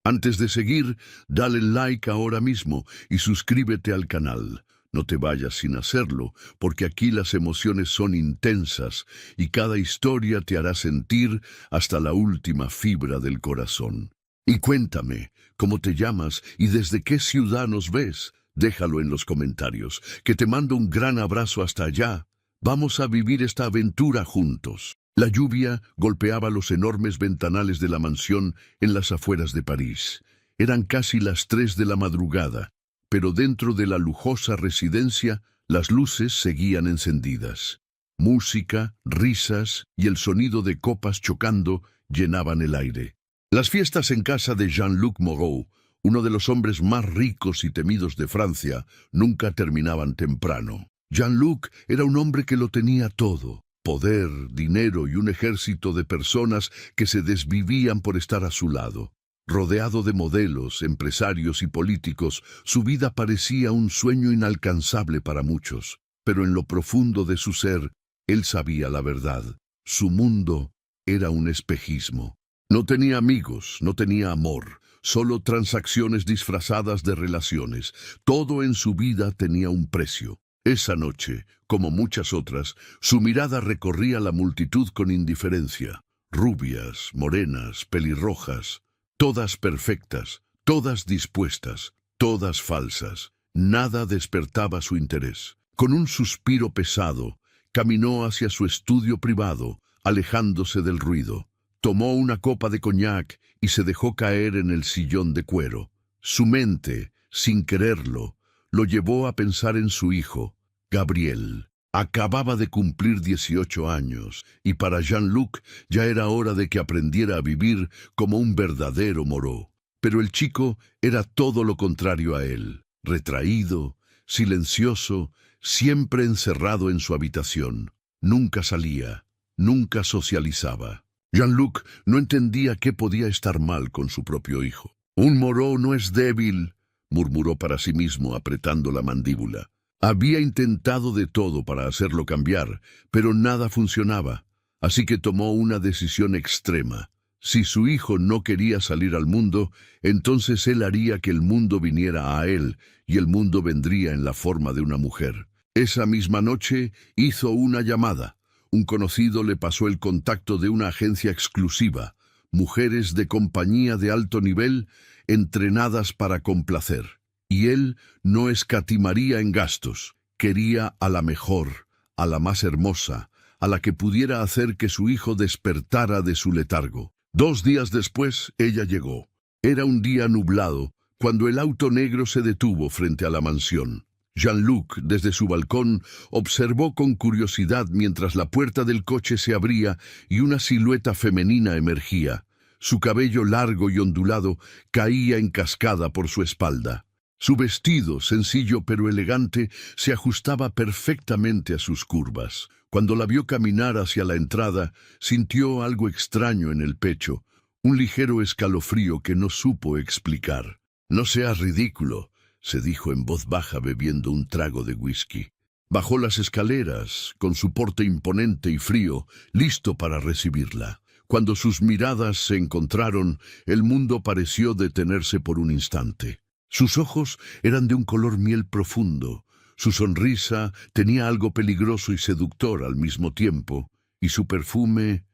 Antes de seguir, dale like ahora mismo y suscríbete al canal. No te vayas sin hacerlo, porque aquí las emociones son intensas y cada historia te hará sentir hasta la última fibra del corazón. Y cuéntame, ¿cómo te llamas y desde qué ciudad nos ves? Déjalo en los comentarios, que te mando un gran abrazo hasta allá. Vamos a vivir esta aventura juntos. La lluvia golpeaba los enormes ventanales de la mansión en las afueras de París. Eran casi las 3 de la madrugada, pero dentro de la lujosa residencia las luces seguían encendidas. Música, risas y el sonido de copas chocando llenaban el aire. Las fiestas en casa de Jean-Luc Moreau, uno de los hombres más ricos y temidos de Francia, nunca terminaban temprano. Jean-Luc era un hombre que lo tenía todo: poder, dinero y un ejército de personas que se desvivían por estar a su lado. Rodeado de modelos, empresarios y políticos, su vida parecía un sueño inalcanzable para muchos. Pero en lo profundo de su ser, él sabía la verdad. Su mundo era un espejismo. No tenía amigos, no tenía amor, solo transacciones disfrazadas de relaciones. Todo en su vida tenía un precio. Esa noche, como muchas otras, su mirada recorría la multitud con indiferencia. Rubias, morenas, pelirrojas, todas perfectas, todas dispuestas, todas falsas. Nada despertaba su interés. Con un suspiro pesado, caminó hacia su estudio privado, alejándose del ruido. Tomó una copa de coñac y se dejó caer en el sillón de cuero. Su mente, sin quererlo, lo llevó a pensar en su hijo, Gabriel. Acababa de cumplir 18 años, y para Jean-Luc ya era hora de que aprendiera a vivir como un verdadero Moreau. Pero el chico era todo lo contrario a él: retraído, silencioso, siempre encerrado en su habitación. Nunca salía, nunca socializaba. Jean-Luc no entendía qué podía estar mal con su propio hijo. «Un Moreau no es débil», murmuró para sí mismo apretando la mandíbula. Había intentado de todo para hacerlo cambiar, pero nada funcionaba, así que tomó una decisión extrema. Si su hijo no quería salir al mundo, entonces él haría que el mundo viniera a él, y el mundo vendría en la forma de una mujer. Esa misma noche hizo una llamada. Un conocido le pasó el contacto de una agencia exclusiva, mujeres de compañía de alto nivel, entrenadas para complacer. Y él no escatimaría en gastos. Quería a la mejor, a la más hermosa, a la que pudiera hacer que su hijo despertara de su letargo. 2 días después, ella llegó. Era un día nublado, cuando el auto negro se detuvo frente a la mansión. Jean-Luc, desde su balcón, observó con curiosidad mientras la puerta del coche se abría y una silueta femenina emergía. Su cabello largo y ondulado caía en cascada por su espalda. Su vestido, sencillo pero elegante, se ajustaba perfectamente a sus curvas. Cuando la vio caminar hacia la entrada, sintió algo extraño en el pecho, un ligero escalofrío que no supo explicar. «No seas ridículo», se dijo en voz baja bebiendo un trago de whisky. Bajó las escaleras, con su porte imponente y frío, listo para recibirla. Cuando sus miradas se encontraron, el mundo pareció detenerse por un instante. Sus ojos eran de un color miel profundo, su sonrisa tenía algo peligroso y seductor al mismo tiempo, y su perfume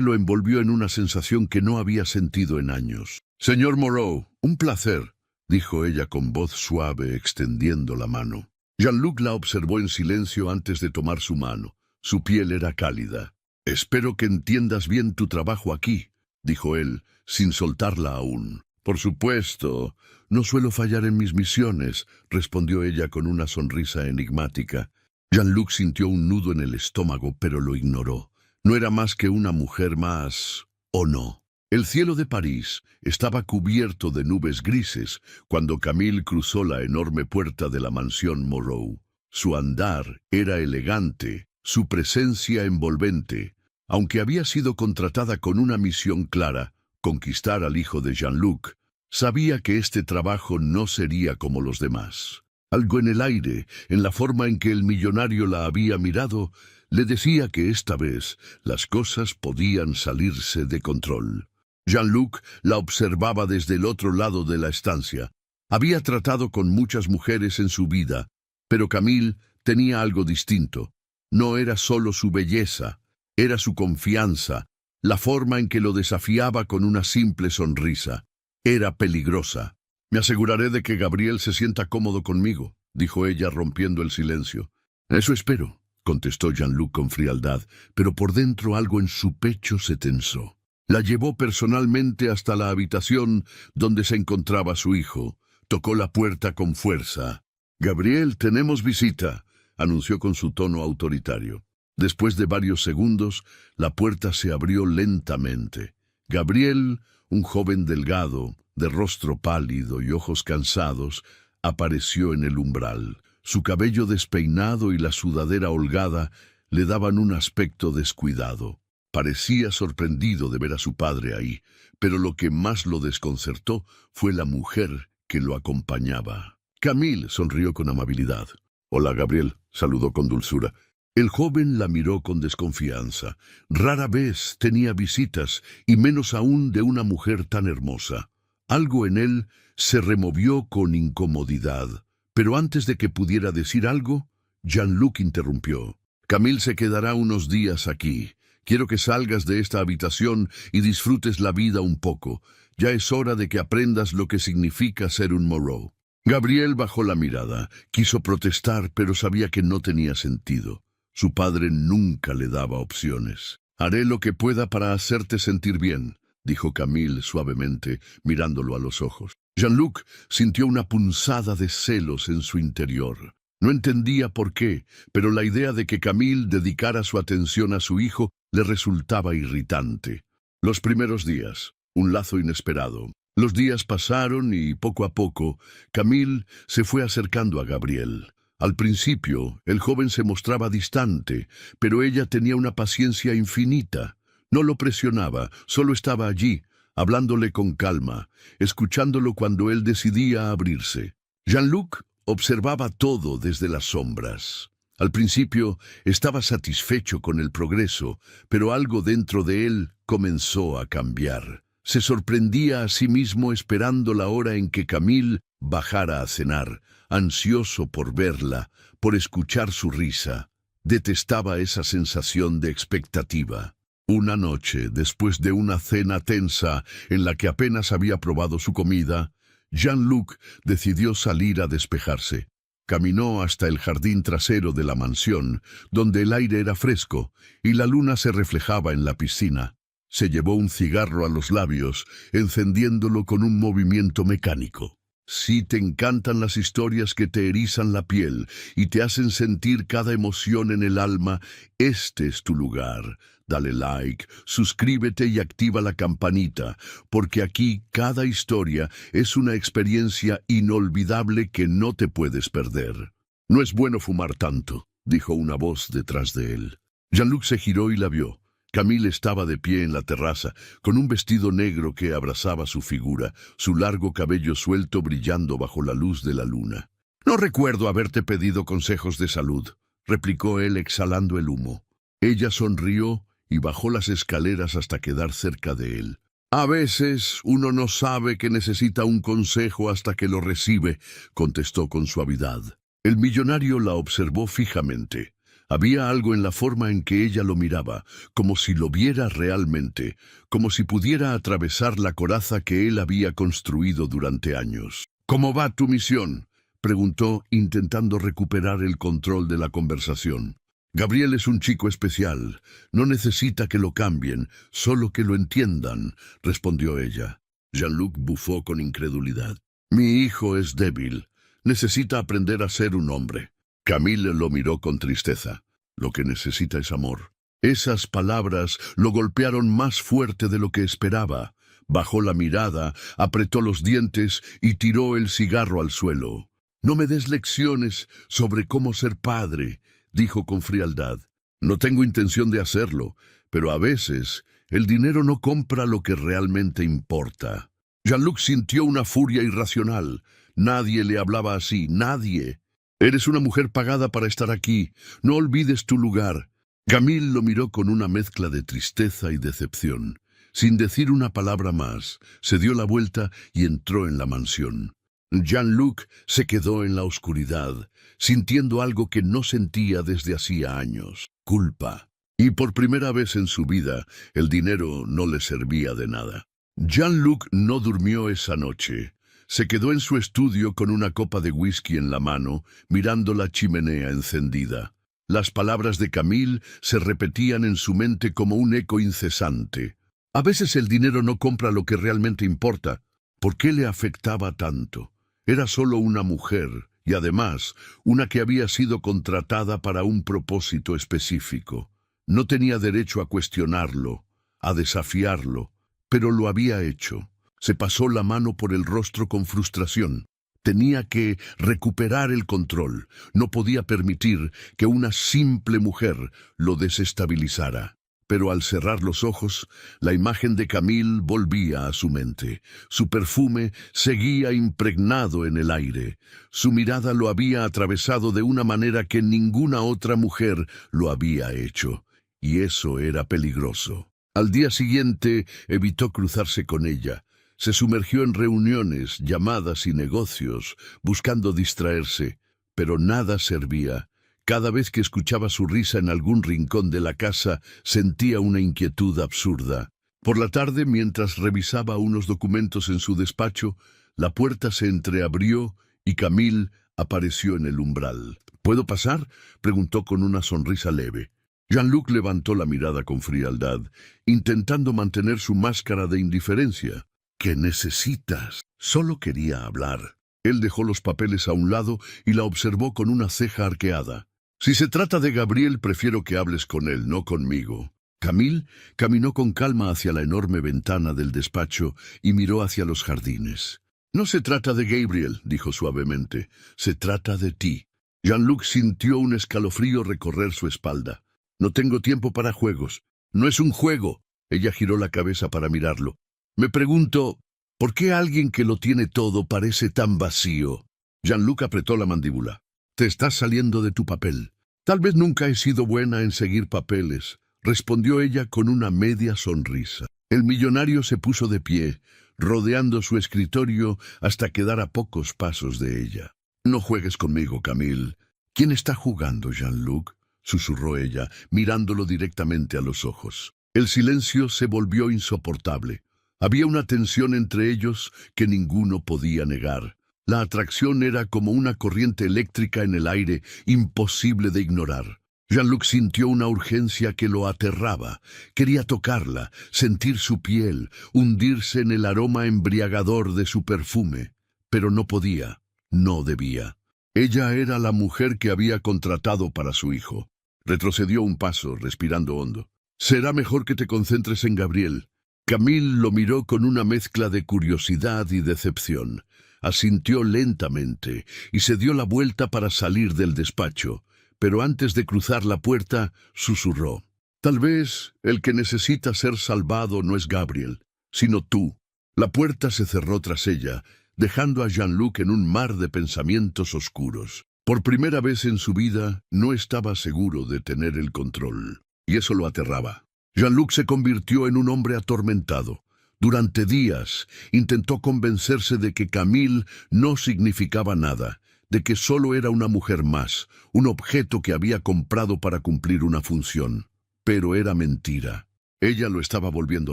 lo envolvió en una sensación que no había sentido en años. «Señor Moreau, un placer», dijo ella con voz suave, extendiendo la mano. Jean-Luc la observó en silencio antes de tomar su mano. Su piel era cálida. «Espero que entiendas bien tu trabajo aquí», dijo él, sin soltarla aún. «Por supuesto, no suelo fallar en mis misiones», respondió ella con una sonrisa enigmática. Jean-Luc sintió un nudo en el estómago, pero lo ignoró. No era más que una mujer más, ¿o no? El cielo de París estaba cubierto de nubes grises cuando Camille cruzó la enorme puerta de la mansión Moreau. Su andar era elegante, su presencia envolvente. Aunque había sido contratada con una misión clara, conquistar al hijo de Jean-Luc, sabía que este trabajo no sería como los demás. Algo en el aire, en la forma en que el millonario la había mirado, le decía que esta vez las cosas podían salirse de control. Jean-Luc la observaba desde el otro lado de la estancia. Había tratado con muchas mujeres en su vida, pero Camille tenía algo distinto. No era solo su belleza, era su confianza, la forma en que lo desafiaba con una simple sonrisa. Era peligrosa. «Me aseguraré de que Gabriel se sienta cómodo conmigo», dijo ella rompiendo el silencio. «Eso espero», contestó Jean-Luc con frialdad, pero por dentro algo en su pecho se tensó. La llevó personalmente hasta la habitación donde se encontraba su hijo. Tocó la puerta con fuerza. «Gabriel, tenemos visita», anunció con su tono autoritario. Después de varios segundos, la puerta se abrió lentamente. Gabriel, un joven delgado, de rostro pálido y ojos cansados, apareció en el umbral. Su cabello despeinado y la sudadera holgada le daban un aspecto descuidado. Parecía sorprendido de ver a su padre ahí, pero lo que más lo desconcertó fue la mujer que lo acompañaba. Camille sonrió con amabilidad. «Hola, Gabriel», saludó con dulzura. El joven la miró con desconfianza. Rara vez tenía visitas, y menos aún de una mujer tan hermosa. Algo en él se removió con incomodidad. Pero antes de que pudiera decir algo, Jean-Luc interrumpió. «Camille se quedará unos días aquí. Quiero que salgas de esta habitación y disfrutes la vida un poco. Ya es hora de que aprendas lo que significa ser un Moreau». Gabriel bajó la mirada. Quiso protestar, pero sabía que no tenía sentido. Su padre nunca le daba opciones. «Haré lo que pueda para hacerte sentir bien», dijo Camille suavemente, mirándolo a los ojos. Jean-Luc sintió una punzada de celos en su interior. No entendía por qué, pero la idea de que Camille dedicara su atención a su hijo le resultaba irritante. Los primeros días, un lazo inesperado. Los días pasaron y, poco a poco, Camille se fue acercando a Gabriel. Al principio, el joven se mostraba distante, pero ella tenía una paciencia infinita. No lo presionaba, solo estaba allí, hablándole con calma, escuchándolo cuando él decidía abrirse. Jean-Luc observaba todo desde las sombras. Al principio estaba satisfecho con el progreso, pero algo dentro de él comenzó a cambiar. Se sorprendía a sí mismo esperando la hora en que Camille bajara a cenar, ansioso por verla, por escuchar su risa. Detestaba esa sensación de expectativa. Una noche, después de una cena tensa en la que apenas había probado su comida, Jean-Luc decidió salir a despejarse. Caminó hasta el jardín trasero de la mansión, donde el aire era fresco y la luna se reflejaba en la piscina. Se llevó un cigarro a los labios, encendiéndolo con un movimiento mecánico. Si te encantan las historias que te erizan la piel y te hacen sentir cada emoción en el alma, este es tu lugar. Dale like, suscríbete y activa la campanita, porque aquí cada historia es una experiencia inolvidable que no te puedes perder. «No es bueno fumar tanto», dijo una voz detrás de él. Jean-Luc se giró y la vio. Camille estaba de pie en la terraza, con un vestido negro que abrazaba su figura, su largo cabello suelto brillando bajo la luz de la luna. «No recuerdo haberte pedido consejos de salud», replicó él exhalando el humo. Ella sonrió y bajó las escaleras hasta quedar cerca de él. «A veces uno no sabe que necesita un consejo hasta que lo recibe», contestó con suavidad. El millonario la observó fijamente. Había algo en la forma en que ella lo miraba, como si lo viera realmente, como si pudiera atravesar la coraza que él había construido durante años. «¿Cómo va tu misión?», preguntó, intentando recuperar el control de la conversación. «Gabriel es un chico especial. No necesita que lo cambien, solo que lo entiendan», respondió ella. Jean-Luc bufó con incredulidad. «Mi hijo es débil. Necesita aprender a ser un hombre». Camille lo miró con tristeza. «Lo que necesita es amor». Esas palabras lo golpearon más fuerte de lo que esperaba. Bajó la mirada, apretó los dientes y tiró el cigarro al suelo. «No me des lecciones sobre cómo ser padre», dijo con frialdad. «No tengo intención de hacerlo, pero a veces el dinero no compra lo que realmente importa». Jean-Luc sintió una furia irracional. Nadie le hablaba así, nadie. «Eres una mujer pagada para estar aquí. No olvides tu lugar». Camille lo miró con una mezcla de tristeza y decepción. Sin decir una palabra más, se dio la vuelta y entró en la mansión. Jean-Luc se quedó en la oscuridad, sintiendo algo que no sentía desde hacía años: culpa. Y por primera vez en su vida, el dinero no le servía de nada. Jean-Luc no durmió esa noche. Se quedó en su estudio con una copa de whisky en la mano, mirando la chimenea encendida. Las palabras de Camille se repetían en su mente como un eco incesante. A veces el dinero no compra lo que realmente importa. ¿Por qué le afectaba tanto? Era solo una mujer, y además, una que había sido contratada para un propósito específico. No tenía derecho a cuestionarlo, a desafiarlo, pero lo había hecho. Se pasó la mano por el rostro con frustración. Tenía que recuperar el control. No podía permitir que una simple mujer lo desestabilizara. Pero al cerrar los ojos, la imagen de Camille volvía a su mente. Su perfume seguía impregnado en el aire. Su mirada lo había atravesado de una manera que ninguna otra mujer lo había hecho. Y eso era peligroso. Al día siguiente evitó cruzarse con ella. Se sumergió en reuniones, llamadas y negocios, buscando distraerse, pero nada servía. Cada vez que escuchaba su risa en algún rincón de la casa, sentía una inquietud absurda. Por la tarde, mientras revisaba unos documentos en su despacho, la puerta se entreabrió y Camille apareció en el umbral. ¿Puedo pasar?, preguntó con una sonrisa leve. Jean-Luc levantó la mirada con frialdad, intentando mantener su máscara de indiferencia. ¿Qué necesitas? Solo quería hablar. Él dejó los papeles a un lado y la observó con una ceja arqueada. Si se trata de Gabriel, prefiero que hables con él, no conmigo. Camille caminó con calma hacia la enorme ventana del despacho y miró hacia los jardines. No se trata de Gabriel, dijo suavemente. Se trata de ti. Jean-Luc sintió un escalofrío recorrer su espalda. No tengo tiempo para juegos. No es un juego. Ella giró la cabeza para mirarlo. Me pregunto, ¿por qué alguien que lo tiene todo parece tan vacío? Jean-Luc apretó la mandíbula. Te estás saliendo de tu papel. Tal vez nunca he sido buena en seguir papeles, respondió ella con una media sonrisa. El millonario se puso de pie, rodeando su escritorio hasta quedar a pocos pasos de ella. No juegues conmigo, Camille. ¿Quién está jugando, Jean-Luc?, susurró ella, mirándolo directamente a los ojos. El silencio se volvió insoportable. Había una tensión entre ellos que ninguno podía negar. La atracción era como una corriente eléctrica en el aire, imposible de ignorar. Jean-Luc sintió una urgencia que lo aterraba. Quería tocarla, sentir su piel, hundirse en el aroma embriagador de su perfume. Pero no podía, no debía. Ella era la mujer que había contratado para su hijo. Retrocedió un paso, respirando hondo. Será mejor que te concentres en Gabriel. Camille lo miró con una mezcla de curiosidad y decepción. Asintió lentamente y se dio la vuelta para salir del despacho, pero antes de cruzar la puerta, susurró. Tal vez el que necesita ser salvado no es Gabriel, sino tú. La puerta se cerró tras ella, dejando a Jean-Luc en un mar de pensamientos oscuros. Por primera vez en su vida, no estaba seguro de tener el control, y eso lo aterraba. Jean-Luc se convirtió en un hombre atormentado. Durante días intentó convencerse de que Camille no significaba nada, de que solo era una mujer más, un objeto que había comprado para cumplir una función. Pero era mentira. Ella lo estaba volviendo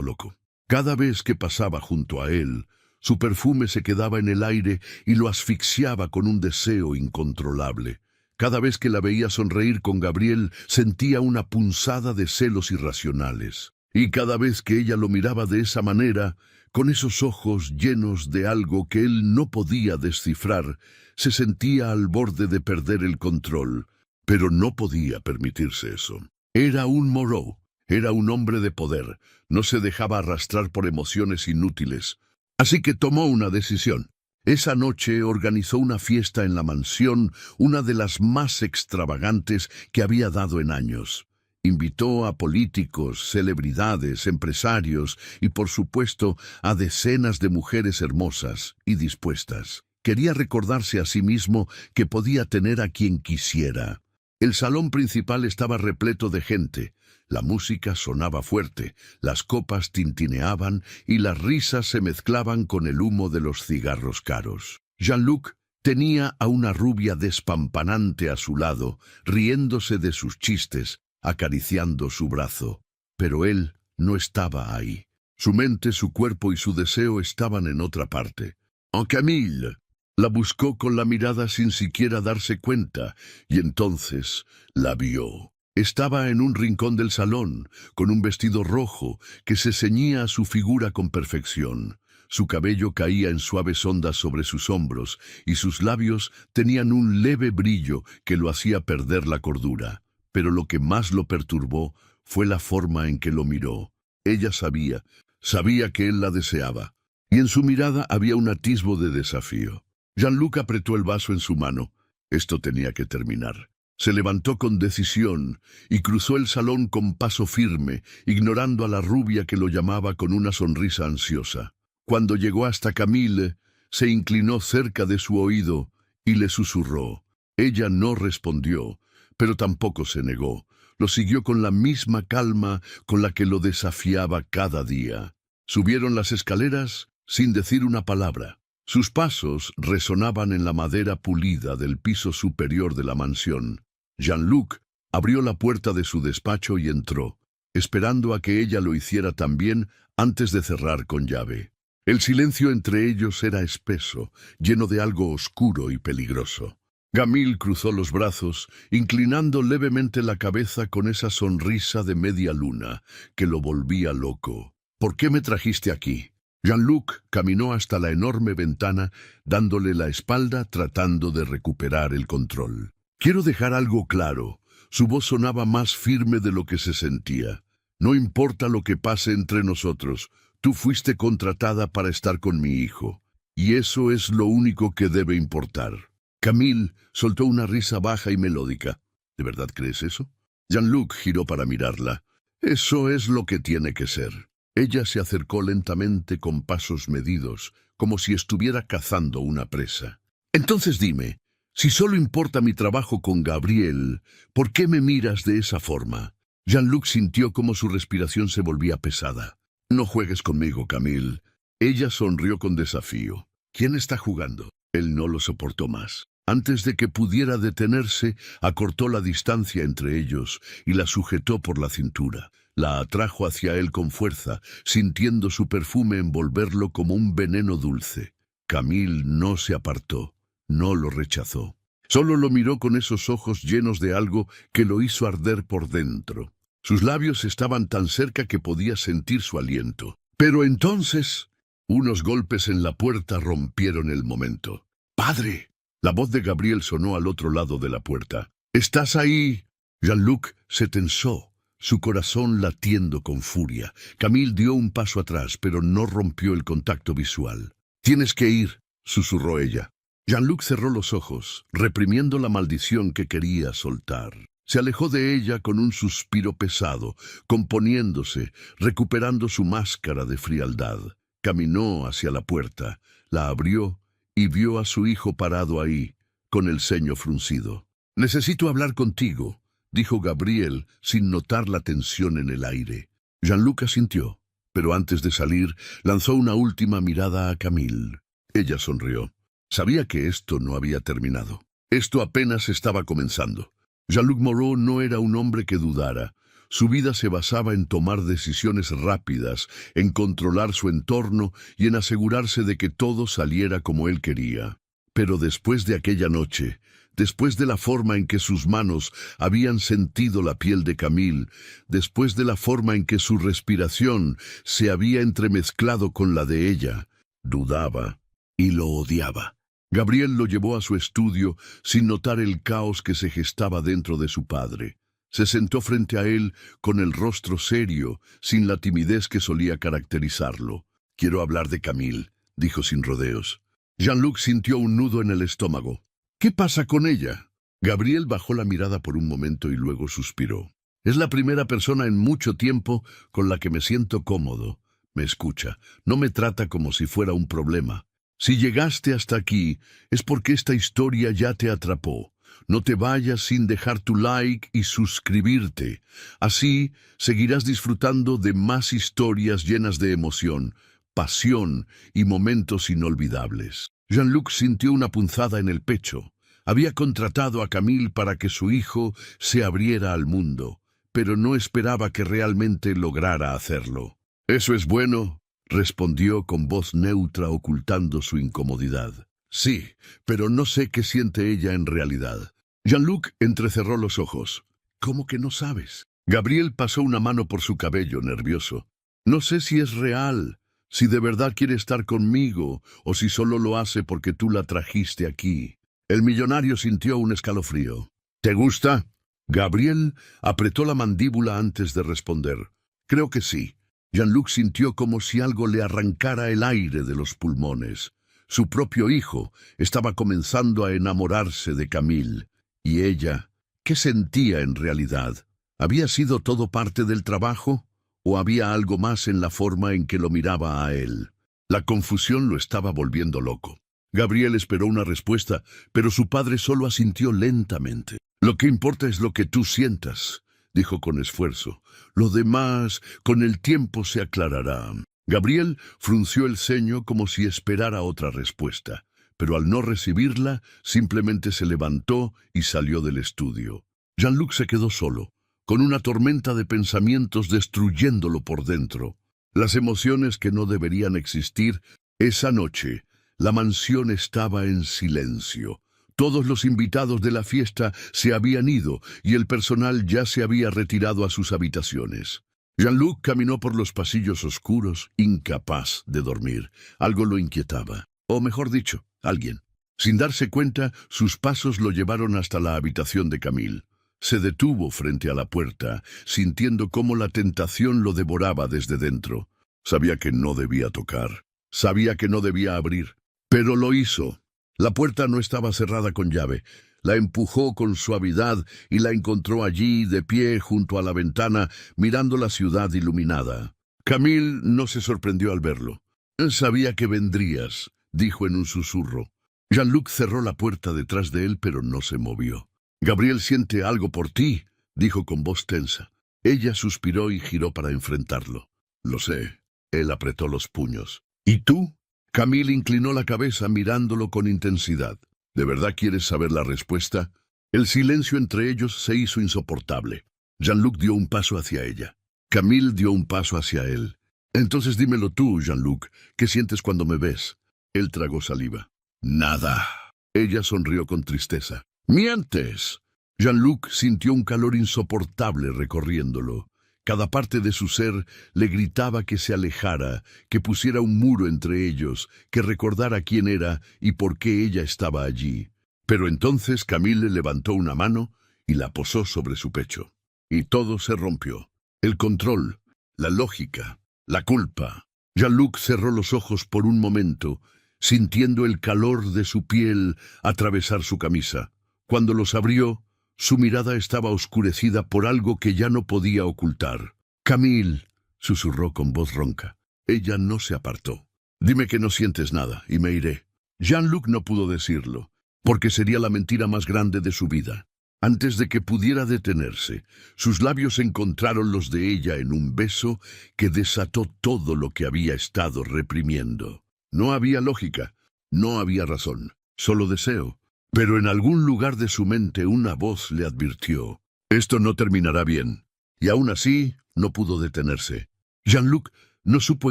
loco. Cada vez que pasaba junto a él, su perfume se quedaba en el aire y lo asfixiaba con un deseo incontrolable. Cada vez que la veía sonreír con Gabriel, sentía una punzada de celos irracionales. Y cada vez que ella lo miraba de esa manera, con esos ojos llenos de algo que él no podía descifrar, se sentía al borde de perder el control. Pero no podía permitirse eso. Era un Moreau, era un hombre de poder, no se dejaba arrastrar por emociones inútiles. Así que tomó una decisión. Esa noche organizó una fiesta en la mansión, una de las más extravagantes que había dado en años. Invitó a políticos, celebridades, empresarios y, por supuesto, a decenas de mujeres hermosas y dispuestas. Quería recordarse a sí mismo que podía tener a quien quisiera. El salón principal estaba repleto de gente. La música sonaba fuerte, las copas tintineaban y las risas se mezclaban con el humo de los cigarros caros. Jean-Luc tenía a una rubia despampanante a su lado, riéndose de sus chistes, acariciando su brazo. Pero él no estaba ahí. Su mente, su cuerpo y su deseo estaban en otra parte. ¡Oh, Camille! La buscó con la mirada sin siquiera darse cuenta, y entonces la vio. Estaba en un rincón del salón, con un vestido rojo que se ceñía a su figura con perfección. Su cabello caía en suaves ondas sobre sus hombros, y sus labios tenían un leve brillo que lo hacía perder la cordura. Pero lo que más lo perturbó fue la forma en que lo miró. Ella sabía que él la deseaba, y en su mirada había un atisbo de desafío. Jean-Luc apretó el vaso en su mano. Esto tenía que terminar. Se levantó con decisión y cruzó el salón con paso firme, ignorando a la rubia que lo llamaba con una sonrisa ansiosa. Cuando llegó hasta Camille, se inclinó cerca de su oído y le susurró. Ella no respondió, pero tampoco se negó. Lo siguió con la misma calma con la que lo desafiaba cada día. Subieron las escaleras sin decir una palabra. Sus pasos resonaban en la madera pulida del piso superior de la mansión. Jean-Luc abrió la puerta de su despacho y entró, esperando a que ella lo hiciera también antes de cerrar con llave. El silencio entre ellos era espeso, lleno de algo oscuro y peligroso. Camille cruzó los brazos, inclinando levemente la cabeza con esa sonrisa de media luna que lo volvía loco. ¿Por qué me trajiste aquí? Jean-Luc caminó hasta la enorme ventana, dándole la espalda, tratando de recuperar el control. Quiero dejar algo claro. Su voz sonaba más firme de lo que se sentía. No importa lo que pase entre nosotros, tú fuiste contratada para estar con mi hijo. Y eso es lo único que debe importar. Camille soltó una risa baja y melódica. ¿De verdad crees eso? Jean-Luc giró para mirarla. Eso es lo que tiene que ser. Ella se acercó lentamente con pasos medidos, como si estuviera cazando una presa. Entonces dime, si solo importa mi trabajo con Gabriel, ¿por qué me miras de esa forma? Jean-Luc sintió como su respiración se volvía pesada. No juegues conmigo, Camille. Ella sonrió con desafío. ¿Quién está jugando? Él no lo soportó más. Antes de que pudiera detenerse, acortó la distancia entre ellos y la sujetó por la cintura. La atrajo hacia él con fuerza, sintiendo su perfume envolverlo como un veneno dulce. Camille no se apartó, no lo rechazó. Solo lo miró con esos ojos llenos de algo que lo hizo arder por dentro. Sus labios estaban tan cerca que podía sentir su aliento. Pero entonces, unos golpes en la puerta rompieron el momento. ¡Padre! La voz de Gabriel sonó al otro lado de la puerta. ¿Estás ahí? Jean-Luc se tensó, su corazón latiendo con furia. Camille dio un paso atrás, pero no rompió el contacto visual. «Tienes que ir», susurró ella. Jean-Luc cerró los ojos, reprimiendo la maldición que quería soltar. Se alejó de ella con un suspiro pesado, componiéndose, recuperando su máscara de frialdad. Caminó hacia la puerta, la abrió y vio a su hijo parado ahí, con el ceño fruncido. «Necesito hablar contigo», dijo Gabriel sin notar la tensión en el aire. Jean-Luc asintió, pero antes de salir lanzó una última mirada a Camille. Ella sonrió. Sabía que esto no había terminado. Esto apenas estaba comenzando. Jean-Luc Moreau no era un hombre que dudara. Su vida se basaba en tomar decisiones rápidas, en controlar su entorno y en asegurarse de que todo saliera como él quería. Pero después de aquella noche, después de la forma en que sus manos habían sentido la piel de Camille, después de la forma en que su respiración se había entremezclado con la de ella, dudaba y lo odiaba. Gabriel lo llevó a su estudio sin notar el caos que se gestaba dentro de su padre. Se sentó frente a él con el rostro serio, sin la timidez que solía caracterizarlo. «Quiero hablar de Camille», dijo sin rodeos. Jean-Luc sintió un nudo en el estómago. «¿Qué pasa con ella?» Gabriel bajó la mirada por un momento y luego suspiró. «Es la primera persona en mucho tiempo con la que me siento cómodo. Me escucha, no me trata como si fuera un problema. Si llegaste hasta aquí, es porque esta historia ya te atrapó. No te vayas sin dejar tu like y suscribirte. Así seguirás disfrutando de más historias llenas de emoción, pasión y momentos inolvidables. Jean-Luc sintió una punzada en el pecho. Había contratado a Camille para que su hijo se abriera al mundo, pero no esperaba que realmente lograra hacerlo. «¿Eso es bueno?», respondió con voz neutra, ocultando su incomodidad. «Sí, pero no sé qué siente ella en realidad». Jean-Luc entrecerró los ojos. «¿Cómo que no sabes?». Gabriel pasó una mano por su cabello, nervioso. «No sé si es real, si de verdad quiere estar conmigo, o si solo lo hace porque tú la trajiste aquí». El millonario sintió un escalofrío. «¿Te gusta?». Gabriel apretó la mandíbula antes de responder. «Creo que sí». Jean-Luc sintió como si algo le arrancara el aire de los pulmones. Su propio hijo estaba comenzando a enamorarse de Camille. ¿Y ella? ¿Qué sentía en realidad? ¿Había sido todo parte del trabajo? ¿O había algo más en la forma en que lo miraba a él? La confusión lo estaba volviendo loco. Gabriel esperó una respuesta, pero su padre solo asintió lentamente. «Lo que importa es lo que tú sientas», dijo con esfuerzo. «Lo demás, con el tiempo se aclarará». Gabriel frunció el ceño como si esperara otra respuesta, pero al no recibirla, simplemente se levantó y salió del estudio. Jean-Luc se quedó solo, con una tormenta de pensamientos destruyéndolo por dentro. Las emociones que no deberían existir. Esa noche, la mansión estaba en silencio. Todos los invitados de la fiesta se habían ido y el personal ya se había retirado a sus habitaciones. Jean-Luc caminó por los pasillos oscuros, incapaz de dormir. Algo lo inquietaba, o mejor dicho, alguien. Sin darse cuenta, sus pasos lo llevaron hasta la habitación de Camille. Se detuvo frente a la puerta, sintiendo cómo la tentación lo devoraba desde dentro. Sabía que no debía tocar, sabía que no debía abrir, pero lo hizo. La puerta no estaba cerrada con llave. La empujó con suavidad y la encontró allí, de pie, junto a la ventana, mirando la ciudad iluminada. Camille no se sorprendió al verlo. «Sabía que vendrías», dijo en un susurro. Jean-Luc cerró la puerta detrás de él, pero no se movió. «Gabriel siente algo por ti», dijo con voz tensa. Ella suspiró y giró para enfrentarlo. «Lo sé». Él apretó los puños. «¿Y tú?». Camille inclinó la cabeza mirándolo con intensidad. «¿De verdad quieres saber la respuesta?». El silencio entre ellos se hizo insoportable. Jean-Luc dio un paso hacia ella. Camille dio un paso hacia él. «Entonces dímelo tú, Jean-Luc, ¿qué sientes cuando me ves?». Él tragó saliva. «Nada». Ella sonrió con tristeza. «¡Mientes!». Jean-Luc sintió un calor insoportable recorriéndolo. Cada parte de su ser le gritaba que se alejara, que pusiera un muro entre ellos, que recordara quién era y por qué ella estaba allí. Pero entonces Camille levantó una mano y la posó sobre su pecho. Y todo se rompió. El control, la lógica, la culpa. Jean-Luc cerró los ojos por un momento, sintiendo el calor de su piel atravesar su camisa. Cuando los abrió, su mirada estaba oscurecida por algo que ya no podía ocultar. «Camille», susurró con voz ronca. Ella no se apartó. «Dime que no sientes nada y me iré». Jean-Luc no pudo decirlo, porque sería la mentira más grande de su vida. Antes de que pudiera detenerse, sus labios encontraron los de ella en un beso que desató todo lo que había estado reprimiendo. No había lógica, no había razón, solo deseo. Pero en algún lugar de su mente una voz le advirtió: «Esto no terminará bien». Y aún así, no pudo detenerse. Jean-Luc no supo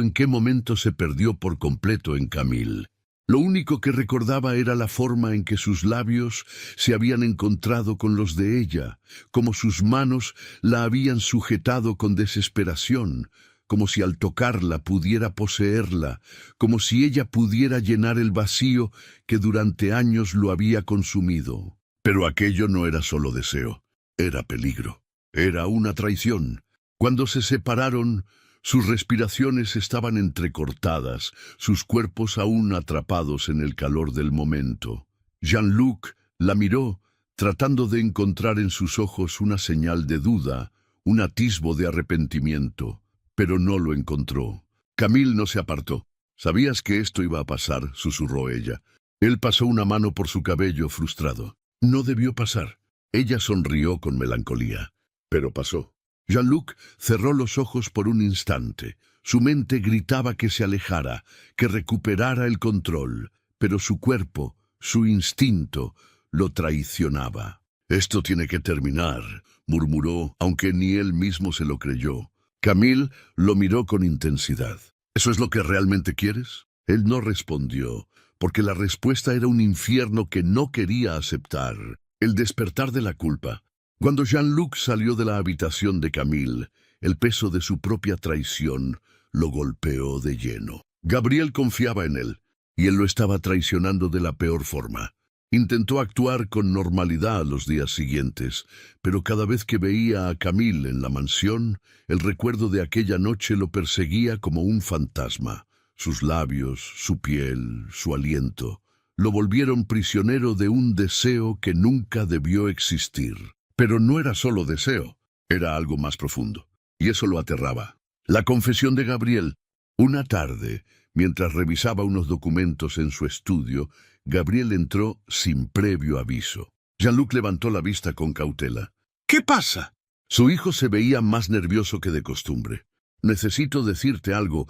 en qué momento se perdió por completo en Camille. Lo único que recordaba era la forma en que sus labios se habían encontrado con los de ella, como sus manos la habían sujetado con desesperación, como si al tocarla pudiera poseerla, como si ella pudiera llenar el vacío que durante años lo había consumido. Pero aquello no era solo deseo, era peligro, era una traición. Cuando se separaron, sus respiraciones estaban entrecortadas, sus cuerpos aún atrapados en el calor del momento. Jean-Luc la miró, tratando de encontrar en sus ojos una señal de duda, un atisbo de arrepentimiento. Pero no lo encontró. Camille no se apartó. «¿Sabías que esto iba a pasar?», susurró ella. Él pasó una mano por su cabello frustrado. No debió pasar. Ella sonrió con melancolía. Pero pasó. Jean-Luc cerró los ojos por un instante. Su mente gritaba que se alejara, que recuperara el control, pero su cuerpo, su instinto, lo traicionaba. «Esto tiene que terminar», murmuró, aunque ni él mismo se lo creyó. Camille lo miró con intensidad. «¿Eso es lo que realmente quieres?» Él no respondió, porque la respuesta era un infierno que no quería aceptar. El despertar de la culpa. Cuando Jean-Luc salió de la habitación de Camille, el peso de su propia traición lo golpeó de lleno. Gabriel confiaba en él, y él lo estaba traicionando de la peor forma. Intentó actuar con normalidad los días siguientes, pero cada vez que veía a Camille en la mansión, el recuerdo de aquella noche lo perseguía como un fantasma. Sus labios, su piel, su aliento, lo volvieron prisionero de un deseo que nunca debió existir. Pero no era solo deseo, era algo más profundo, y eso lo aterraba. La confesión de Gabriel. Una tarde, mientras revisaba unos documentos en su estudio, Gabriel entró sin previo aviso. Jean-Luc levantó la vista con cautela. «¿Qué pasa?» Su hijo se veía más nervioso que de costumbre. «Necesito decirte algo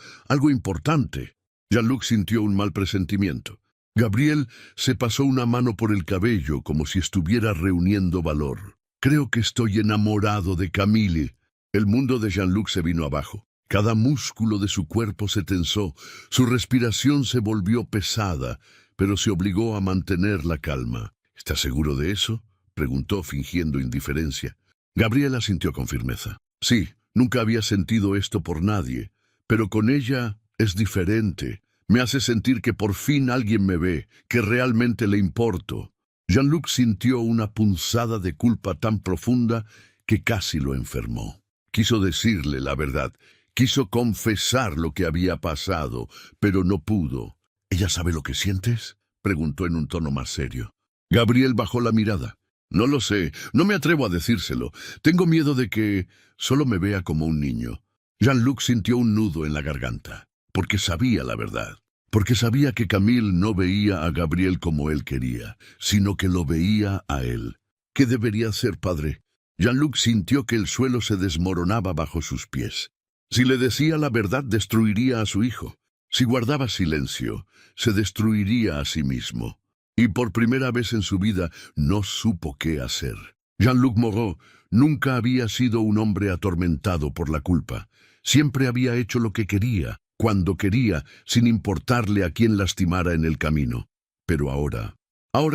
importante». Jean-Luc sintió un mal presentimiento. Gabriel se pasó una mano por el cabello como si estuviera reuniendo valor. «Creo que estoy enamorado de Camille». El mundo de Jean-Luc se vino abajo. Cada músculo de su cuerpo se tensó, su respiración se volvió pesada, pero se obligó a mantener la calma. «¿Estás seguro de eso?», preguntó fingiendo indiferencia. Gabriel asintió con firmeza. «Sí, nunca había sentido esto por nadie, pero con ella es diferente. Me hace sentir que por fin alguien me ve, que realmente le importo». Jean-Luc sintió una punzada de culpa tan profunda que casi lo enfermó. Quiso decirle la verdad, quiso confesar lo que había pasado, pero no pudo. «¿Ella sabe lo que sientes?», preguntó en un tono más serio. Gabriel bajó la mirada. «No lo sé, no me atrevo a decírselo. Tengo miedo de que solo me vea como un niño». Jean-Luc sintió un nudo en la garganta, porque sabía la verdad. Porque sabía que Camille no veía a Gabriel como él quería, sino que lo veía a él. ¿Qué debería hacer, padre? Jean-Luc sintió que el suelo se desmoronaba bajo sus pies. Si le decía la verdad, destruiría a su hijo. Si guardaba silencio, se destruiría a sí mismo. Y por primera vez en su vida no supo qué hacer. Jean-Luc Moreau nunca había sido un hombre atormentado por la culpa. Siempre había hecho lo que quería, cuando quería, sin importarle a quién lastimara en el camino. Pero ahora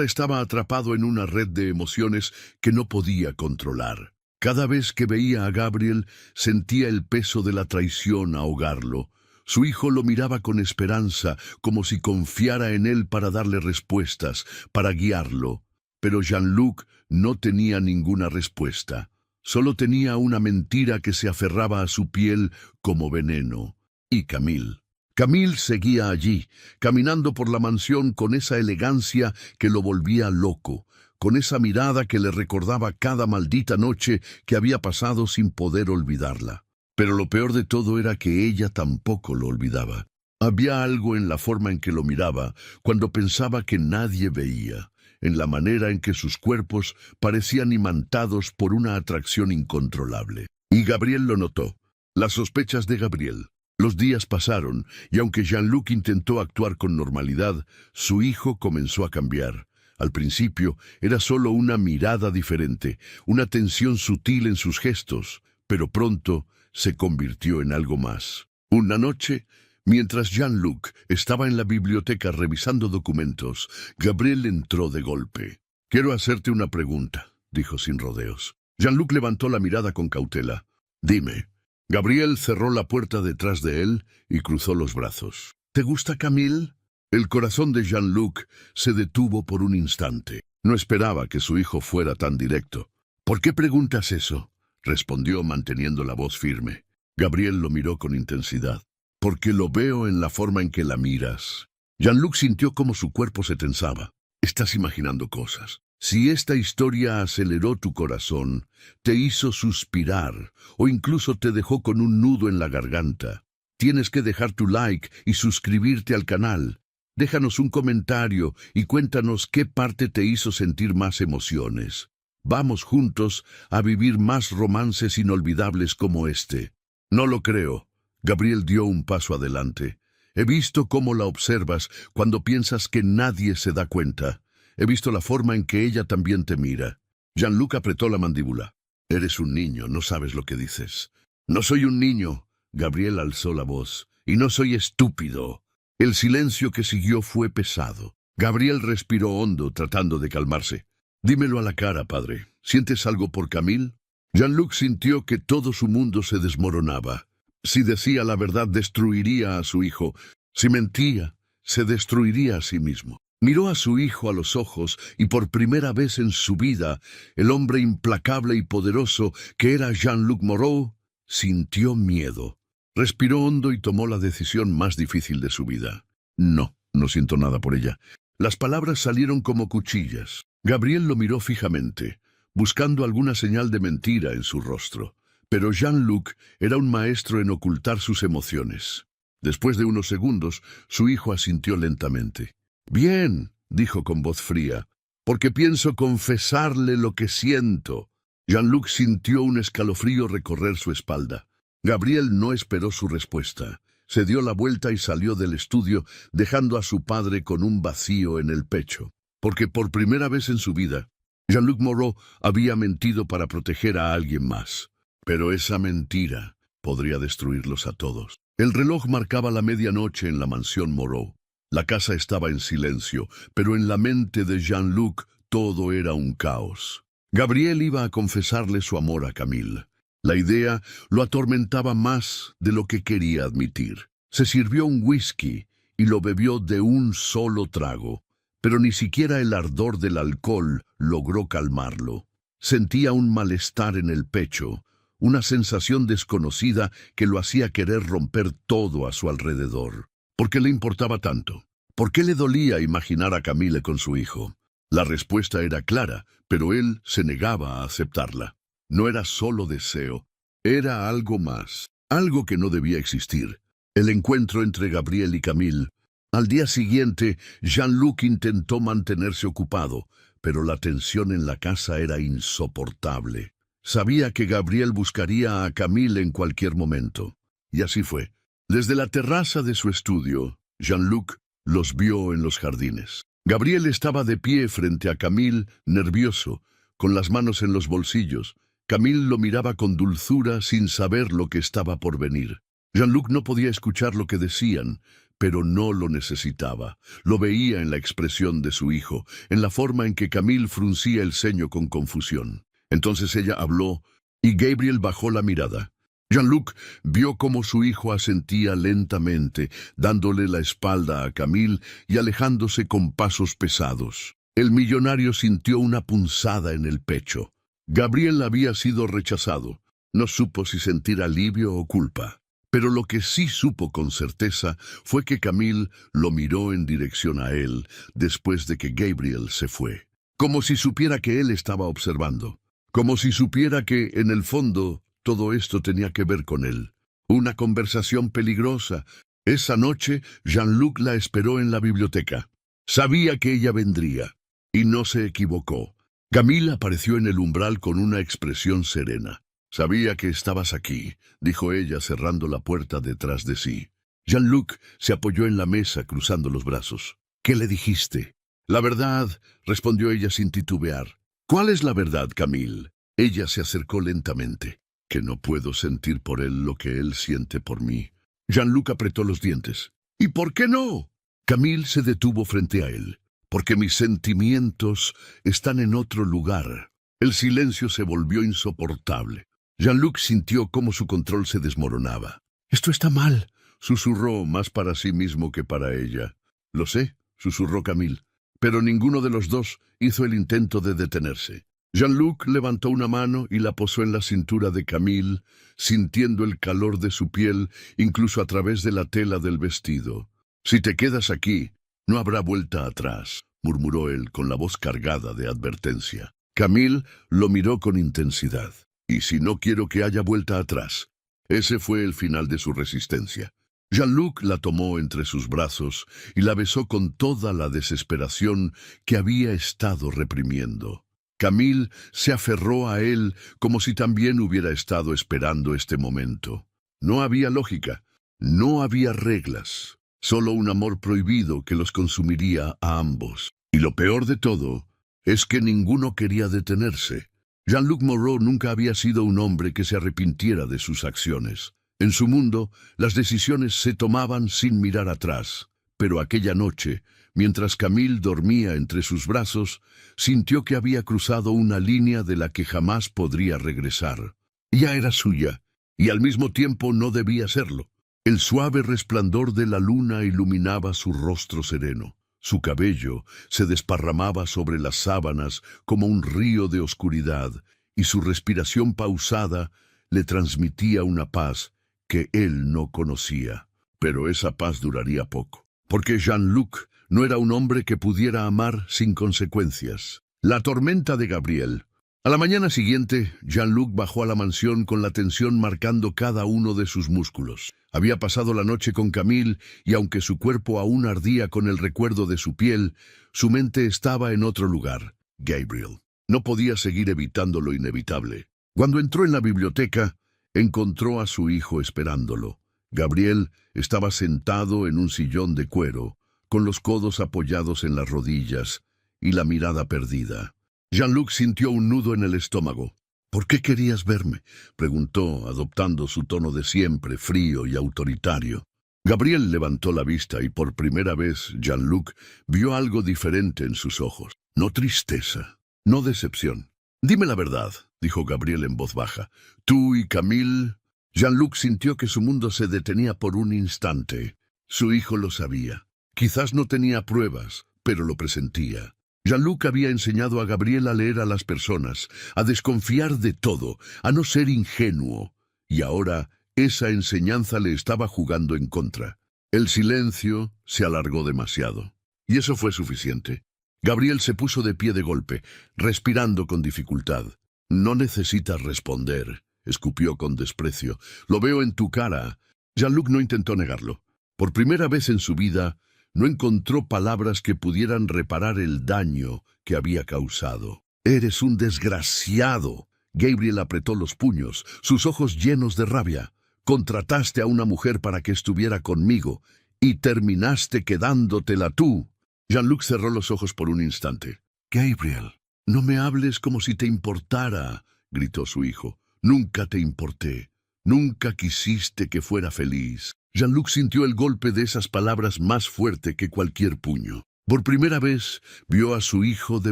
estaba atrapado en una red de emociones que no podía controlar. Cada vez que veía a Gabriel, sentía el peso de la traición ahogarlo. Su hijo lo miraba con esperanza, como si confiara en él para darle respuestas, para guiarlo. Pero Jean-Luc no tenía ninguna respuesta. Solo tenía una mentira que se aferraba a su piel como veneno. Y Camille. Camille seguía allí, caminando por la mansión con esa elegancia que lo volvía loco, con esa mirada que le recordaba cada maldita noche que había pasado sin poder olvidarla. Pero lo peor de todo era que ella tampoco lo olvidaba. Había algo en la forma en que lo miraba, cuando pensaba que nadie veía, en la manera en que sus cuerpos parecían imantados por una atracción incontrolable. Y Gabriel lo notó. Las sospechas de Gabriel. Los días pasaron, y aunque Jean-Luc intentó actuar con normalidad, su hijo comenzó a cambiar. Al principio era solo una mirada diferente, una tensión sutil en sus gestos, pero pronto se convirtió en algo más. Una noche, mientras Jean-Luc estaba en la biblioteca revisando documentos, Gabriel entró de golpe. «Quiero hacerte una pregunta», dijo sin rodeos. Jean-Luc levantó la mirada con cautela. «Dime». Gabriel cerró la puerta detrás de él y cruzó los brazos. «¿Te gusta Camille?» El corazón de Jean-Luc se detuvo por un instante. No esperaba que su hijo fuera tan directo. «¿Por qué preguntas eso?», respondió manteniendo la voz firme. Gabriel lo miró con intensidad. «Porque lo veo en la forma en que la miras». Jean-Luc sintió cómo su cuerpo se tensaba. «Estás imaginando cosas. Si esta historia aceleró tu corazón, te hizo suspirar o incluso te dejó con un nudo en la garganta, tienes que dejar tu like y suscribirte al canal. Déjanos un comentario y cuéntanos qué parte te hizo sentir más emociones. Vamos juntos a vivir más romances inolvidables como este. No lo creo. Gabriel dio un paso adelante. He visto cómo la observas cuando piensas que nadie se da cuenta. He visto la forma en que ella también te mira. Jean-Luc apretó la mandíbula. Eres un niño, no sabes lo que dices. No soy un niño. Gabriel alzó la voz. Y no soy estúpido. El silencio que siguió fue pesado. Gabriel respiró hondo, tratando de calmarse. Dímelo a la cara, padre. ¿Sientes algo por Camille? Jean-Luc sintió que todo su mundo se desmoronaba. Si decía la verdad, destruiría a su hijo. Si mentía, se destruiría a sí mismo. Miró a su hijo a los ojos y por primera vez en su vida, el hombre implacable y poderoso que era Jean-Luc Moreau, sintió miedo. Respiró hondo y tomó la decisión más difícil de su vida. No, no siento nada por ella. Las palabras salieron como cuchillas. Gabriel lo miró fijamente, buscando alguna señal de mentira en su rostro. Pero Jean-Luc era un maestro en ocultar sus emociones. Después de unos segundos, su hijo asintió lentamente. «Bien», dijo con voz fría, «porque pienso confesarle lo que siento». Jean-Luc sintió un escalofrío recorrer su espalda. Gabriel no esperó su respuesta. Se dio la vuelta y salió del estudio, dejando a su padre con un vacío en el pecho. Porque por primera vez en su vida, Jean-Luc Moreau había mentido para proteger a alguien más. Pero esa mentira podría destruirlos a todos. El reloj marcaba la medianoche en la mansión Moreau. La casa estaba en silencio, pero en la mente de Jean-Luc todo era un caos. Gabriel iba a confesarle su amor a Camille. La idea lo atormentaba más de lo que quería admitir. Se sirvió un whisky y lo bebió de un solo trago, pero ni siquiera el ardor del alcohol logró calmarlo. Sentía un malestar en el pecho, una sensación desconocida que lo hacía querer romper todo a su alrededor. ¿Por qué le importaba tanto? ¿Por qué le dolía imaginar a Camille con su hijo? La respuesta era clara, pero él se negaba a aceptarla. No era solo deseo, era algo más, algo que no debía existir. El encuentro entre Gabriel y Camille. Al día siguiente, Jean-Luc intentó mantenerse ocupado, pero la tensión en la casa era insoportable. Sabía que Gabriel buscaría a Camille en cualquier momento. Y así fue. Desde la terraza de su estudio, Jean-Luc los vio en los jardines. Gabriel estaba de pie frente a Camille, nervioso, con las manos en los bolsillos. Camille lo miraba con dulzura sin saber lo que estaba por venir. Jean-Luc no podía escuchar lo que decían, pero no lo necesitaba. Lo veía en la expresión de su hijo, en la forma en que Camille fruncía el ceño con confusión. Entonces ella habló y Gabriel bajó la mirada. Jean-Luc vio cómo su hijo asentía lentamente, dándole la espalda a Camille y alejándose con pasos pesados. El millonario sintió una punzada en el pecho. Gabriel había sido rechazado. No supo si sentir alivio o culpa. Pero lo que sí supo con certeza fue que Camille lo miró en dirección a él después de que Gabriel se fue. Como si supiera que él estaba observando. Como si supiera que, en el fondo, todo esto tenía que ver con él. Una conversación peligrosa. Esa noche, Jean-Luc la esperó en la biblioteca. Sabía que ella vendría. Y no se equivocó. Camille apareció en el umbral con una expresión serena. «Sabía que estabas aquí», dijo ella cerrando la puerta detrás de sí. Jean-Luc se apoyó en la mesa cruzando los brazos. «¿Qué le dijiste?» «La verdad», respondió ella sin titubear. «¿Cuál es la verdad, Camille?» Ella se acercó lentamente. «Que no puedo sentir por él lo que él siente por mí». Jean-Luc apretó los dientes. «¿Y por qué no?» Camille se detuvo frente a él. «Porque mis sentimientos están en otro lugar». El silencio se volvió insoportable. Jean-Luc sintió cómo su control se desmoronaba. «Esto está mal», susurró más para sí mismo que para ella. «Lo sé», susurró Camille, pero ninguno de los dos hizo el intento de detenerse. Jean-Luc levantó una mano y la posó en la cintura de Camille, sintiendo el calor de su piel incluso a través de la tela del vestido. «Si te quedas aquí, no habrá vuelta atrás», murmuró él con la voz cargada de advertencia. Camille lo miró con intensidad. «¿Y si no quiero que haya vuelta atrás?» Ese fue el final de su resistencia. Jean-Luc la tomó entre sus brazos y la besó con toda la desesperación que había estado reprimiendo. Camille se aferró a él como si también hubiera estado esperando este momento. No había lógica, no había reglas, solo un amor prohibido que los consumiría a ambos. Y lo peor de todo es que ninguno quería detenerse. Jean-Luc Moreau nunca había sido un hombre que se arrepintiera de sus acciones. En su mundo, las decisiones se tomaban sin mirar atrás, pero aquella noche, mientras Camille dormía entre sus brazos, sintió que había cruzado una línea de la que jamás podría regresar. Ya era suya, y al mismo tiempo no debía serlo. El suave resplandor de la luna iluminaba su rostro sereno. Su cabello se desparramaba sobre las sábanas como un río de oscuridad, y su respiración pausada le transmitía una paz que él no conocía. Pero esa paz duraría poco, porque Jean-Luc no era un hombre que pudiera amar sin consecuencias. La tormenta de Gabriel. A la mañana siguiente, Jean-Luc bajó a la mansión con la tensión marcando cada uno de sus músculos. Había pasado la noche con Camille y aunque su cuerpo aún ardía con el recuerdo de su piel, su mente estaba en otro lugar, Gabriel. No podía seguir evitando lo inevitable. Cuando entró en la biblioteca, encontró a su hijo esperándolo. Gabriel estaba sentado en un sillón de cuero, con los codos apoyados en las rodillas y la mirada perdida. Jean-Luc sintió un nudo en el estómago. «¿Por qué querías verme?», preguntó, adoptando su tono de siempre, frío y autoritario. Gabriel levantó la vista y por primera vez Jean-Luc vio algo diferente en sus ojos. No tristeza, no decepción. «Dime la verdad», dijo Gabriel en voz baja. «Tú y Camille...» Jean-Luc sintió que su mundo se detenía por un instante. Su hijo lo sabía. Quizás no tenía pruebas, pero lo presentía. Jean-Luc había enseñado a Gabriel a leer a las personas, a desconfiar de todo, a no ser ingenuo. Y ahora esa enseñanza le estaba jugando en contra. El silencio se alargó demasiado. Y eso fue suficiente. Gabriel se puso de pie de golpe, respirando con dificultad. «No necesitas responder», escupió con desprecio. «Lo veo en tu cara». Jean-Luc no intentó negarlo. Por primera vez en su vida, no encontró palabras que pudieran reparar el daño que había causado. «Eres un desgraciado». Gabriel apretó los puños, sus ojos llenos de rabia. «Contrataste a una mujer para que estuviera conmigo y terminaste quedándotela tú». Jean-Luc cerró los ojos por un instante. «Gabriel, no me hables como si te importara», gritó su hijo. «Nunca te importé. Nunca quisiste que fuera feliz». Jean-Luc sintió el golpe de esas palabras más fuerte que cualquier puño. Por primera vez vio a su hijo de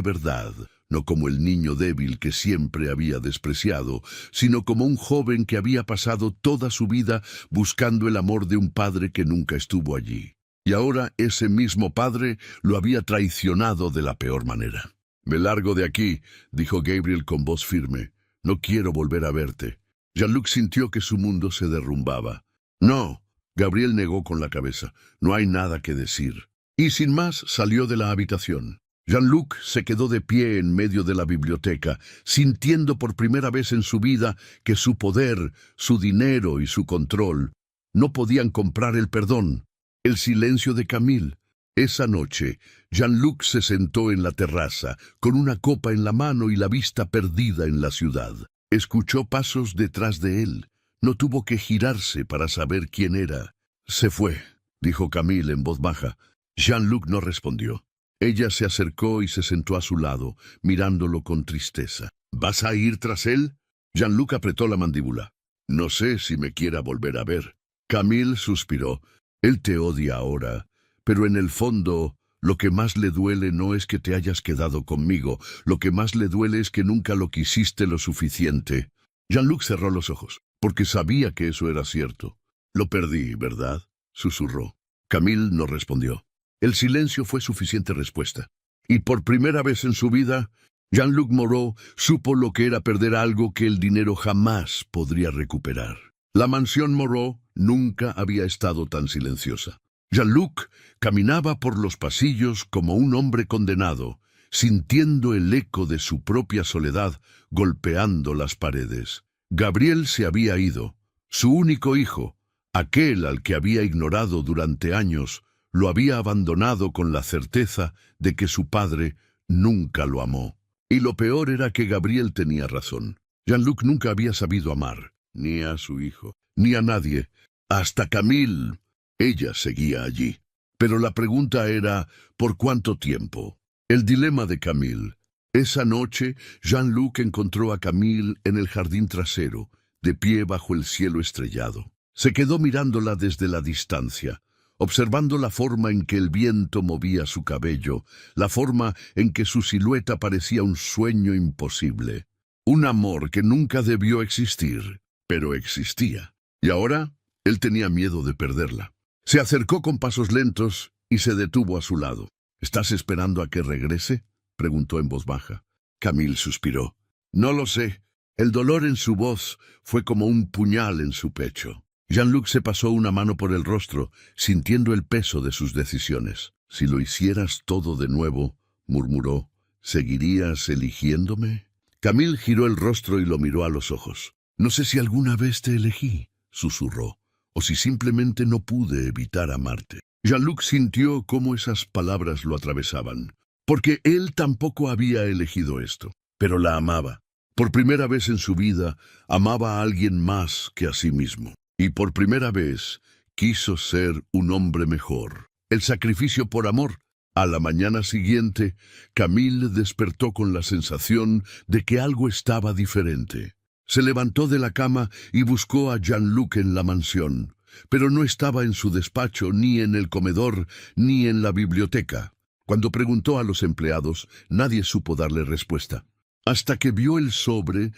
verdad, no como el niño débil que siempre había despreciado, sino como un joven que había pasado toda su vida buscando el amor de un padre que nunca estuvo allí. Y ahora ese mismo padre lo había traicionado de la peor manera. «Me largo de aquí», dijo Gabriel con voz firme. «No quiero volver a verte». Jean-Luc sintió que su mundo se derrumbaba. «No», Gabriel negó con la cabeza. «No hay nada que decir». Y sin más salió de la habitación. Jean-Luc se quedó de pie en medio de la biblioteca, sintiendo por primera vez en su vida que su poder, su dinero y su control no podían comprar el perdón, el silencio de Camille. Esa noche, Jean-Luc se sentó en la terraza, con una copa en la mano y la vista perdida en la ciudad. Escuchó pasos detrás de él. No tuvo que girarse para saber quién era. «Se fue», dijo Camille en voz baja. Jean-Luc no respondió. Ella se acercó y se sentó a su lado, mirándolo con tristeza. «¿Vas a ir tras él?». Jean-Luc apretó la mandíbula. «No sé si me quiera volver a ver». Camille suspiró. «Él te odia ahora, pero en el fondo, lo que más le duele no es que te hayas quedado conmigo. Lo que más le duele es que nunca lo quisiste lo suficiente». Jean-Luc cerró los ojos, porque sabía que eso era cierto. «Lo perdí, ¿verdad?», susurró. Camille no respondió. El silencio fue suficiente respuesta. Y por primera vez en su vida, Jean-Luc Moreau supo lo que era perder algo que el dinero jamás podría recuperar. La mansión Moreau nunca había estado tan silenciosa. Jean-Luc caminaba por los pasillos como un hombre condenado, sintiendo el eco de su propia soledad golpeando las paredes. Gabriel se había ido, su único hijo, Aquel al que había ignorado durante años lo había abandonado con la certeza de que su padre nunca lo amó. Y lo peor era que Gabriel tenía razón. Jean-Luc nunca había sabido amar, ni a su hijo, ni a nadie, hasta Camille. Ella seguía allí. Pero la pregunta era, ¿por cuánto tiempo? El dilema de Camille. Esa noche, Jean-Luc encontró a Camille en el jardín trasero, de pie bajo el cielo estrellado. Se quedó mirándola desde la distancia, observando la forma en que el viento movía su cabello, la forma en que su silueta parecía un sueño imposible. Un amor que nunca debió existir, pero existía. Y ahora, él tenía miedo de perderla. Se acercó con pasos lentos y se detuvo a su lado. ¿Estás esperando a que regrese?, preguntó en voz baja. Camille suspiró. No lo sé. El dolor en su voz fue como un puñal en su pecho. Jean-Luc se pasó una mano por el rostro, sintiendo el peso de sus decisiones. Si lo hicieras todo de nuevo, murmuró, ¿seguirías eligiéndome? Camille giró el rostro y lo miró a los ojos. No sé si alguna vez te elegí, susurró, o si simplemente no pude evitar amarte. Jean-Luc sintió cómo esas palabras lo atravesaban, porque él tampoco había elegido esto, pero la amaba. Por primera vez en su vida, amaba a alguien más que a sí mismo. Y por primera vez, quiso ser un hombre mejor. El sacrificio por amor. A la mañana siguiente, Camille despertó con la sensación de que algo estaba diferente. Se levantó de la cama y buscó a Jean-Luc en la mansión, pero no estaba en su despacho, ni en el comedor, ni en la biblioteca. Cuando preguntó a los empleados, nadie supo darle respuesta, hasta que vio el sobre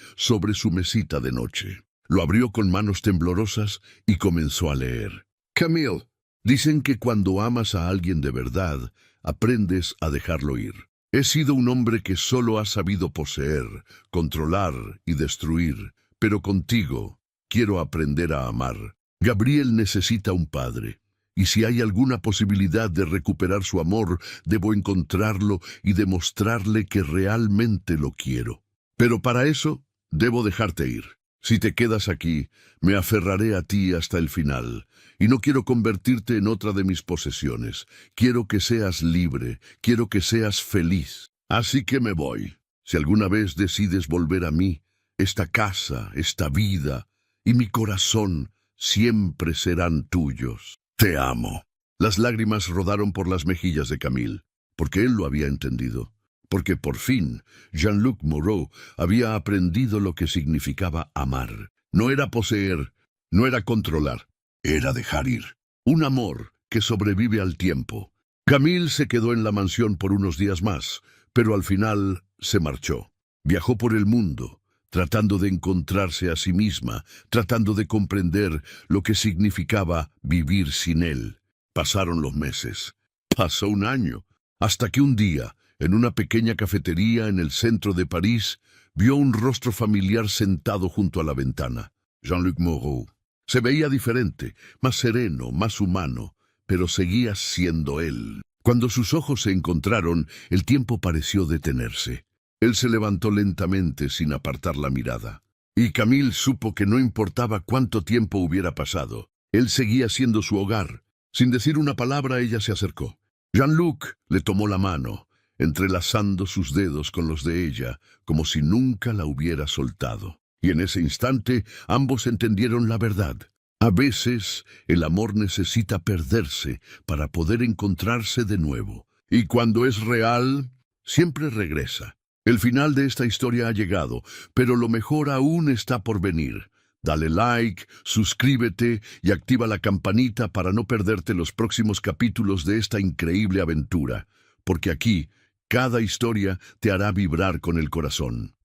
su mesita de noche. Lo abrió con manos temblorosas y comenzó a leer. Camille, dicen que cuando amas a alguien de verdad, aprendes a dejarlo ir. He sido un hombre que solo ha sabido poseer, controlar y destruir, pero contigo quiero aprender a amar. Gabriel necesita un padre, y si hay alguna posibilidad de recuperar su amor, debo encontrarlo y demostrarle que realmente lo quiero. Pero para eso, debo dejarte ir. Si te quedas aquí, me aferraré a ti hasta el final, y no quiero convertirte en otra de mis posesiones. Quiero que seas libre, quiero que seas feliz. Así que me voy. Si alguna vez decides volver a mí, esta casa, esta vida y mi corazón siempre serán tuyos. Te amo. Las lágrimas rodaron por las mejillas de Camille, porque él lo había entendido. Porque por fin Jean-Luc Moreau había aprendido lo que significaba amar. No era poseer, no era controlar, era dejar ir. Un amor que sobrevive al tiempo. Camille se quedó en la mansión por unos días más, pero al final se marchó. Viajó por el mundo, tratando de encontrarse a sí misma, tratando de comprender lo que significaba vivir sin él. Pasaron los meses. Pasó un año, hasta que un día, en una pequeña cafetería en el centro de París, vio un rostro familiar sentado junto a la ventana. Jean-Luc Moreau. Se veía diferente, más sereno, más humano, pero seguía siendo él. Cuando sus ojos se encontraron, el tiempo pareció detenerse. Él se levantó lentamente sin apartar la mirada. Y Camille supo que no importaba cuánto tiempo hubiera pasado. Él seguía siendo su hogar. Sin decir una palabra, ella se acercó. Jean-Luc le tomó la mano, entrelazando sus dedos con los de ella, como si nunca la hubiera soltado. Y en ese instante, ambos entendieron la verdad. A veces, el amor necesita perderse para poder encontrarse de nuevo. Y cuando es real, siempre regresa. El final de esta historia ha llegado, pero lo mejor aún está por venir. Dale like, suscríbete y activa la campanita para no perderte los próximos capítulos de esta increíble aventura, porque aquí, cada historia te hará vibrar con el corazón.